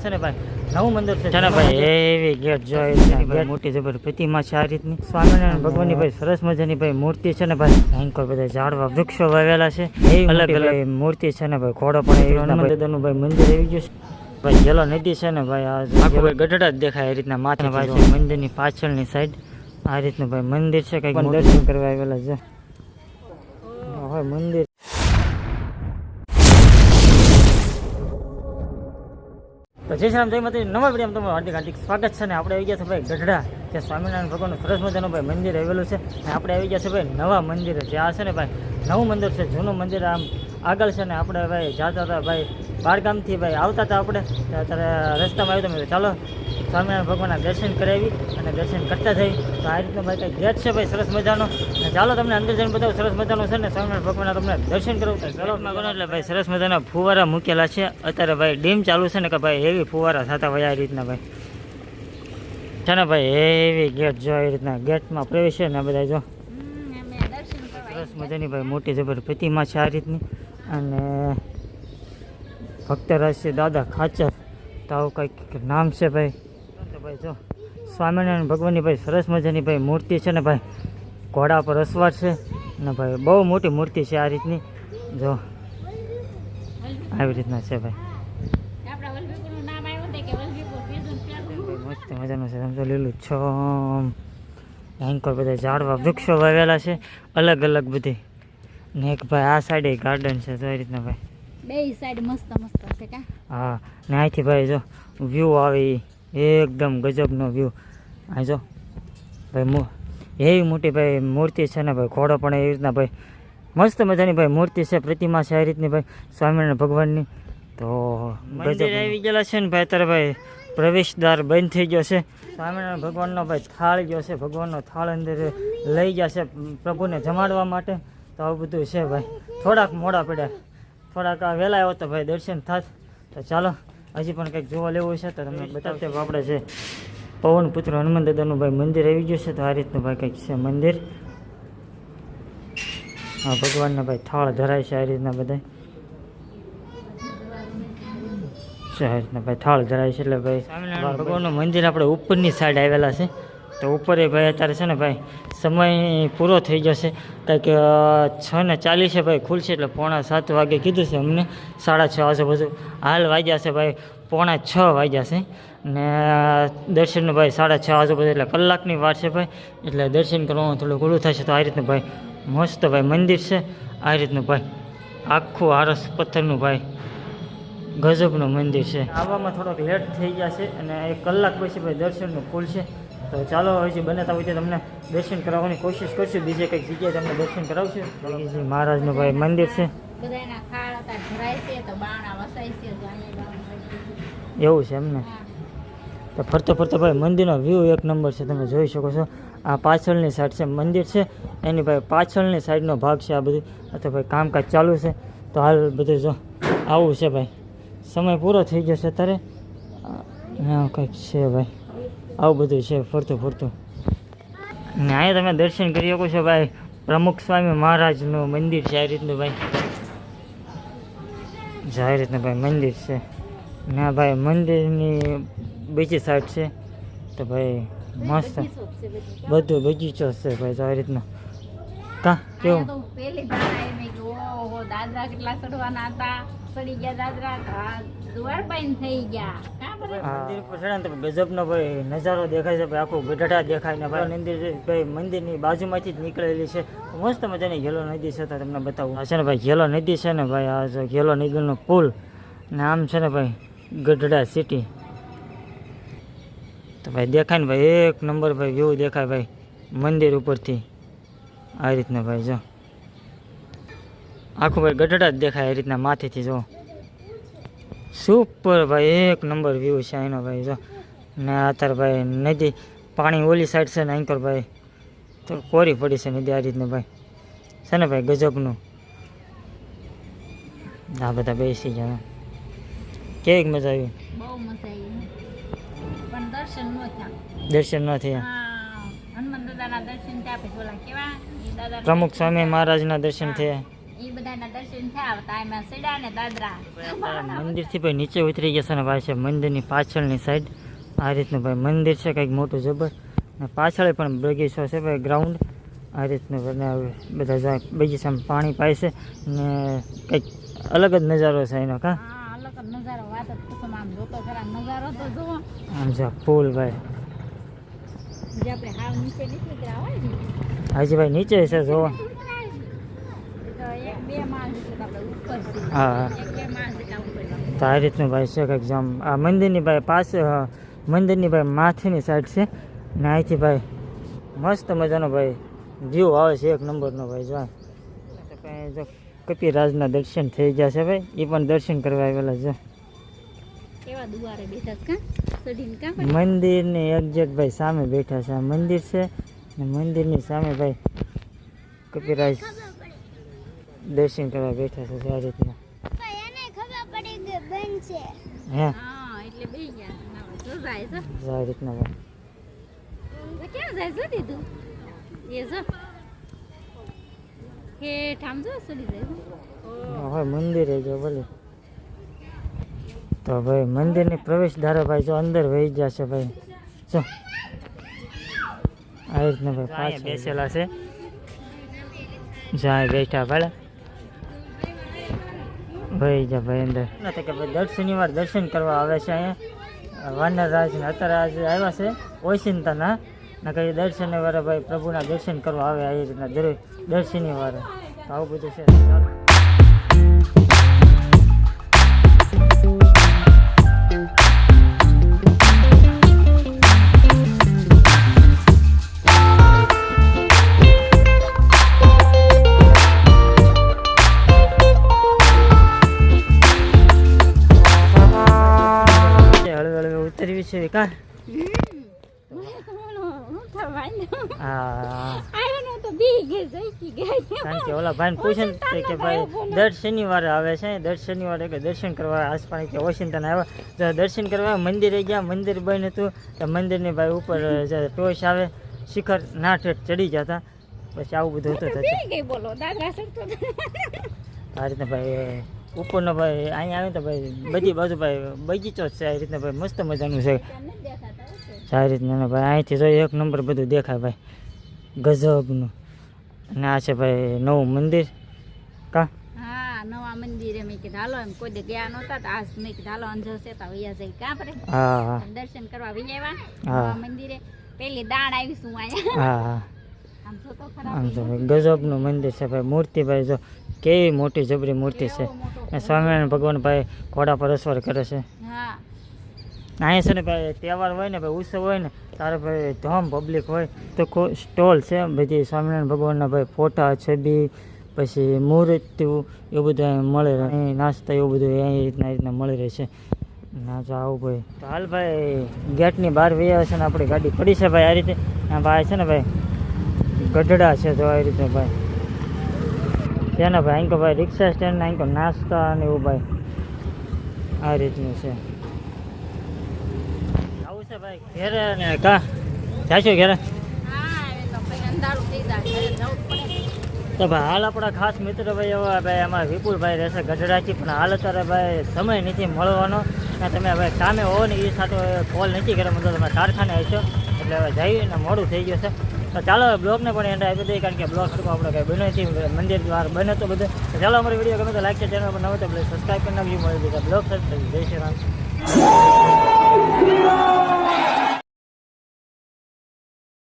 છે ને ભાઈ નવું મંદિર છે ને ભાઈ એવી ગેટ જોઈ ગેટ મોટી જબર પ્રતિમા છે આ રીતની સ્વામિનારાયણ ભગવાનની ભાઈ સરસ મજાની ભાઈ મૂર્તિ છે ને ભાઈ ભયંકર બધા ઝાડવા વૃક્ષો વાવેલા છે એ અલગ અલગ મૂર્તિ છે ને ભાઈ ઘોડો પણ હનુમાન દાદાનું ભાઈ મંદિર આવી ગયું છે ભાઈ જેલો નદી છે ને ભાઈ આખું ભાઈ ગઢડા જ દેખાય એ રીતના માથે ભાઈ મંદિરની પાછળની સાઈડ આ રીતનું ભાઈ મંદિર છે કઈક દર્શન કરવા આવેલા છે હવે મંદિર તો જય શ્રી રામ જય માતાજી નવા વિડીયોમાં તમારું હાર્દિક હાર્દિક સ્વાગત છે ને આપણે આવી ગયા છે ભાઈ ગઢડા જે સ્વામિનારાયણ ભગવાનનું સરસ મજાનું ભાઈ મંદિર આવેલું છે અને આપણે આવી ગયા છે ભાઈ નવા મંદિર જે આ છે ને ભાઈ નવું મંદિર છે જૂનું મંદિર આમ આગળ છે ને આપણે ભાઈ જતા હતા ભાઈ બારગામથી ભાઈ આવતા હતા આપણે અત્યારે રસ્તામાં આવ્યું તમે ચાલો સ્વામિનારાયણ ભગવાનના દર્શન કરાવી અને દર્શન કરતા જઈ તો આ રીતનો ભાઈ કંઈક ગેટ છે ભાઈ સરસ મજાનો અને ચાલો તમને અંદર જઈને બતાવું સરસ મજાનું છે ને સ્વામિનારાયણ ભગવાનના તમને દર્શન કરાવું ચાલો એટલે ભાઈ સરસ મજાના ફુવારા મૂકેલા છે અત્યારે ભાઈ ડીમ ચાલુ છે ને કે ભાઈ એવી ફુવારા થતા હોય આ રીતના ભાઈ છે ને ભાઈ એવી ગેટ જો એ રીતના ગેટમાં પ્રવેશે ને બધા જો સરસ મજાની ભાઈ મોટી જબર પ્રતિમા છે આ રીતની અને ભક્તરાજ દાદા ખાચર તો આવું કંઈક નામ છે ભાઈ તો ભાઈ જો સ્વામિનારાયણ ભગવાનની ભાઈ સરસ મજાની ભાઈ મૂર્તિ છે ને ભાઈ ઘોડા પર અસવાર છે ને ભાઈ બહુ મોટી મૂર્તિ છે આ રીતની જો આવી રીતના છે ભાઈ મસ્ત મજાનું છે સમજો લીલું છમ ભયંકર બધા ઝાડવા વૃક્ષો વાવેલા છે અલગ અલગ બધી ને એક ભાઈ આ સાઈડ ગાર્ડન છે તો એ રીતના ભાઈ બે સાઈડ મસ્ત મસ્ત છે કા હા ને અહીંથી ભાઈ જો વ્યૂ આવે એકદમ ગજબનો વ્યૂ આ જો ભાઈ એવી મોટી ભાઈ મૂર્તિ છે ને ભાઈ ઘોડો પણ એવી રીતના ભાઈ મસ્ત મજાની ભાઈ મૂર્તિ છે પ્રતિમા છે આ રીતની ભાઈ સ્વામિનારાયણ ભગવાનની તો મંદિર આવી ગયેલા છે ને ભાઈ અત્યારે ભાઈ પ્રવેશદ્વાર બંધ થઈ ગયો છે સ્વામિનારાયણ ભગવાનનો ભાઈ થાળ ગયો છે ભગવાનનો થાળ અંદર લઈ ગયા છે પ્રભુને જમાડવા માટે તો આવું બધું છે ભાઈ થોડાક મોડા પડ્યા થોડાક વહેલા આવ્યો તો ભાઈ દર્શન થાત તો ચાલો હજી પણ કંઈક જોવા લેવું છે તો તમને બતાવતે આપણે છે પવન પુત્ર હનુમાન દાદાનું ભાઈ મંદિર આવી ગયું છે તો આ રીતનું ભાઈ કંઈક છે મંદિર હા ભગવાનના ભાઈ થાળ ધરાય છે આ રીતના બધા આ રીતના ભાઈ થાળ ધરાય છે એટલે ભાઈ સ્વામિનારાયણ ભગવાનનું મંદિર આપણે ઉપરની સાઈડ આવેલા છે તો ઉપર એ ભાઈ અત્યારે છે ને ભાઈ સમય પૂરો થઈ જશે કંઈક 6:40 ભાઈ ખુલશે એટલે 6:45 વાગે કીધું છે અમને 6:30 આજુબાજુ હાલ વાગ્યા છે ભાઈ 5:45 વાગ્યા છે ને દર્શનનું ભાઈ 6:30 આજુબાજુ એટલે કલાકની વાર છે ભાઈ એટલે દર્શન કરવામાં થોડું ઘણું થશે તો આ રીતનું ભાઈ મસ્ત ભાઈ મંદિર છે આ રીતનું ભાઈ આખું આરસ પથ્થરનું ભાઈ ગજબનું મંદિર છે આવવામાં થોડોક લેટ થઈ ગયા છે અને 1 કલાક પછી ભાઈ દર્શનનું ખુલશે તો ચાલો હજી બનતા હોય તો તમને દર્શન કરાવવાની કોશિશ કરશું બીજે કંઈક જગ્યાએ તમને દર્શન કરાવશું ભગીજી મહારાજનું ભાઈ મંદિર છે એવું છે એમને તો ફરતો ફરતો ભાઈ મંદિરનો વ્યૂ એક નંબર છે તમે જોઈ શકો છો આ પાછળની સાઈડ છે મંદિર છે એની ભાઈ પાછળની સાઈડનો ભાગ છે આ બધું અથવા ભાઈ કામકાજ ચાલુ છે તો હાલ બધું જો આવું છે ભાઈ સમય પૂરો થઈ જશે અત્યારે કંઈક છે ભાઈ આવું બધું છે ફરતું ફરતું ને અહીંયા તમે દર્શન કરી શકો છો ભાઈ પ્રમુખ સ્વામી મહારાજનું મંદિર છે આ રીતનું ભાઈ આ રીતનું ભાઈ મંદિર છે ને ભાઈ મંદિરની બીજી સાઈડ છે તો ભાઈ મસ્ત બધું બગીચો છે ભાઈ આ રીતનું કા કેવું દાદરા કેટલા ચડવાના હતા ચડી ગયા દાદરા દ્વાર બંધ થઈ ગયા મંદિર પર ચડે ને ગજબનો ભાઈ નજારો દેખાય છે ભાઈ આખું ગઢડા દેખાય ને ભાઈ મંદિર ભાઈ મંદિરની બાજુમાંથી જ નીકળેલી છે મસ્ત મજાની ઘેલો નદી છે તો તમને બતાવું આ છે ને ભાઈ ઘેલો નદી છે ને ભાઈ આ જો ઘેલો નદીનો પુલ ને આમ છે ને ભાઈ ગઢડા સિટી તો ભાઈ દેખાય ને ભાઈ એક નંબર ભાઈ વ્યૂ દેખાય ભાઈ મંદિર ઉપરથી આ રીતના ભાઈ જો આખું ભાઈ ગઢડા જ દેખાય એ રીતના માથેથી જો સુપર ભાઈ એક નંબર વ્યૂ છે એનો ભાઈ જો ને અત્યારે ભાઈ નદી પાણી ઓલી સાઈડ છે ને એન્કર ભાઈ તો કોરી પડી છે નદી આ રીતનું ભાઈ છે ને ભાઈ ગજબનું આ બધા બેસી ગયા કેવી મજા આવી બહુ મજા આવી પણ દર્શન ન થયા હનુમાન દાદાના દર્શન થયા પછી ઓલા કેવા દાદા પ્રમુખ સ્વામી મહારાજના દર્શન થયા એ બધાના દર્શન થયા તાઈમાં સડ્યા ને દાદરા મંદિરથી ભાઈ નીચે ઉતરી ગયા છે ને ભાઈ છે મંદિરની પાછળની સાઈડ આ રીતનું ભાઈ મંદિર છે કંઈક મોટું જબર ને પાછળ પણ બગીચો છે ભાઈ ગ્રાઉન્ડ આ રીતનું બનાવે બધા જાય બગીચામાં પાણી પાય છે ને કંઈક અલગ જ નજારો છે એનો કા હા અલગ જ નજારો વાત જ કુસુમ આમ જોતો ખરા નજારો તો જુઓ આમ જો પુલ ભાઈ જે આપણે હાવ નીચે નથી ઉતર્યા હોય ને હાજી ભાઈ નીચે છે જોવો તો એક બે માળ જેટલું આપણે ઉપર છે હા એક બે માળ જેટલા ઉપર તો આ રીતનું ભાઈ છે કંઈક જામ આ મંદિરની ભાઈ પાસે મંદિરની ભાઈ માથેની સાઈડ છે ને અહીંથી ભાઈ મસ્ત મજાનો ભાઈ વ્યૂ આવે છે એક નંબરનો ભાઈ જો તો કંઈ જો કપિરાજના દર્શન થઈ ગયા છે ભાઈ એ પણ દર્શન કરવા આવેલા છે કેવા દુવારે બેઠા છે કા સડીને કા મંદિરની એક્ઝેક્ટ ભાઈ સામે બેઠા છે આ મંદિર છે ને મંદિરની સામે ભાઈ કપિરાજ દર્શન કરવા બેઠા છે આ રીતના હે હા એટલે બે ગયા ના જો જાય છે આ રીતના ભાઈ તો ક્યાં જાય છે દીધું એ જો કે ઠામ જો સડી જાય છે હવે મંદિરે જો ભલે તો ભાઈ મંદિરની પ્રવેશ દ્વારા ભાઈ જો અંદર વહી ગયા છે ભાઈ જો આ રીતના ભાઈ પાછળ બેસેલા છે જ્યાં બેઠા ભલે ભાઈ જા ભાઈ અંદર નથી કે ભાઈ દર શનિવાર દર્શન કરવા આવે છે અહીંયા વાનરરાજ ને અત્યારે આજે આવ્યા છે ઓશિંતાના ને કઈ દર શનિવારે ભાઈ પ્રભુના દર્શન કરવા આવે આવી રીતના દર શનિવારે તો આવું બધું છે ચાલો ઉતરવી છે કા હા કારણ કે ઓલા ભાઈને પૂછે ને કે ભાઈ દર શનિવારે આવે છે દર શનિવારે કે દર્શન કરવા આસપાસ કે વોશિંગ્ટન આવ્યા તો દર્શન કરવા મંદિરે ગયા મંદિર બંધ હતું તો મંદિરની ભાઈ ઉપર જે ટોચ આવે શિખર ના ઠેઠ ચડી જતા પછી આવું બધું હતું આ રીતના ભાઈ ઉપરનો ભાઈ અહીંયા આવે તો ભાઈ બધી બાજુ ભાઈ બગીચો જ છે આ રીતના ભાઈ મસ્ત મજાનું છે આ રીતના ભાઈ અહીંથી તો એક નંબર બધું દેખાય ભાઈ ગજબનું અને આ છે ભાઈ નવું મંદિર કા હા નવા મંદિરે મેં કીધું હાલો એમ કોઈ ગયા નહોતા તો આજ મેં કીધું હાલો અંજર છે તો વૈયા જઈ કાં પડે હા હા દર્શન કરવા વિજયવા હા. નવા મંદિરે પેલી દાણ આવીશું અહીંયા હા હા આમ જો તો ખરા આમ તો ભાઈ ગજબનું મંદિર છે ભાઈ મૂર્તિ ભાઈ જો કેવી મોટી જબરી મૂર્તિ છે અને સ્વામિનારાયણ ભગવાન ભાઈ ઘોડા પર અસવાર કરે છે હા અહીંયા છે ને ભાઈ તહેવાર હોય ને ભાઈ ઉત્સવ હોય ને તારે ભાઈ ધમ પબ્લિક હોય તો સ્ટોલ છે બધી સ્વામિનારાયણ ભગવાનના ભાઈ ફોટા છબી પછી મૂર્તિઓ એવું બધું અહીં મળે અહીં નાસ્તા એવું બધું અહીં રીતના મળી રહે છે ના જો આવું ભાઈ તો હાલ ભાઈ ગેટની બહાર વહી આવે છે ને આપણી ગાડી પડી છે ભાઈ આ રીતે આ ભાઈ છે ને ભાઈ ગઢડા છે તો આ રીતે ભાઈ છે ને ભાઈ અહીં ભાઈ રિક્ષા સ્ટેન્ડ અહીં નાસ્તા અને એવું ભાઈ આ રીતનું છે આવું છે ભાઈ ઘેરે ને કા જાશું ઘેરે હા એ તો ભાઈ અંધારું થઈ જાય ઘરે જવું પડે તો ભાઈ હાલ આપણા ખાસ મિત્ર ભાઈ એવા ભાઈ અમારા વિપુલભાઈ રહેશે ગઢડાથી પણ હાલ અત્યારે ભાઈ સમય નથી મળવાનો અને તમે ભાઈ કામે હોવો ને એ સાથે કોલ નથી કર્યો મતલબ તમે કારખાને હશો એટલે હવે જઈને મોડું થઈ ગયું છે તો ચાલો બ્લોગને પણ એન્ડ આપી દઈએ કારણ કે બ્લોગ સરખો આપણે કંઈ બન્યો નથી મંદિર દ્વાર બને તો બધું તો ચાલો અમારી વિડીયો ગમે તો લાઈક છે ચેનલ પર નવો તો સબસ્ક્રાઈબ કરી નાખજો મળી જશે બ્લોગ સર જય શ્રી રામ